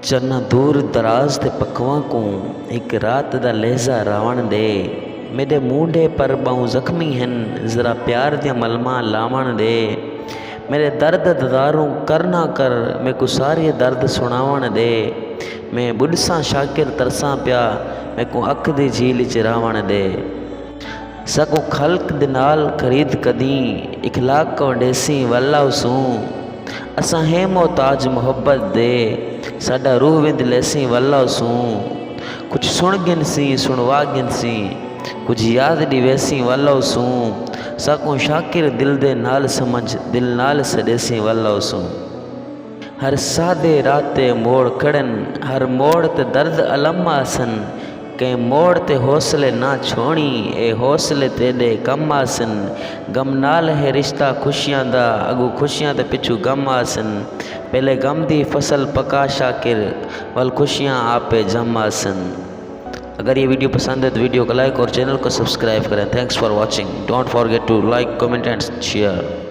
चन्ना दूर दराज ते पकवां को एक रात दा लहजा रावण दे। मेरे मूंढे पर बाहूं जख्मी हैं, जरा प्यार दियां मलमा लावण दे। मेरे दर्द ददारूं कर ना कर, मैं को सारे दर्द सुनावण दे। मैं बुढ़सा शाकिर तरसा पिया, मैं को अख दी झील च रावण दे। सको खल्क दे नाल खरीद कदी, इखलाक को डेसी वल्ला सूं। असां है मोहताज मुहब्बत दे, साडा रूह विंद लेसी वल्ला सूं। कुछ सुन गिन सी सुनवा गिन सी, कुछ याद दी वैसी वल्ला सूं। सको शाकिर दिल दे नाल समझ, दिल नाल सदेसी वल्ला सूं। हर सादे राते मोड़ खड़न, हर मोड़ ते दर्द अलम आसन। कई मोड़ ते हौसले ना छोड़ी, ए हौसले तेरे कम आसन। गम नाल है रिश्ता खुशियां दा, अगू खुशियां ते पिछू गम आसन। पहले गम दी फसल पका शाकिर, वल खुशियां आपे जम आसन। अगर ये वीडियो पसंद है तो वीडियो को लाइक और चैनल को सब्सक्राइब करें। Thanks for watching. Don't forget to like, comment and share.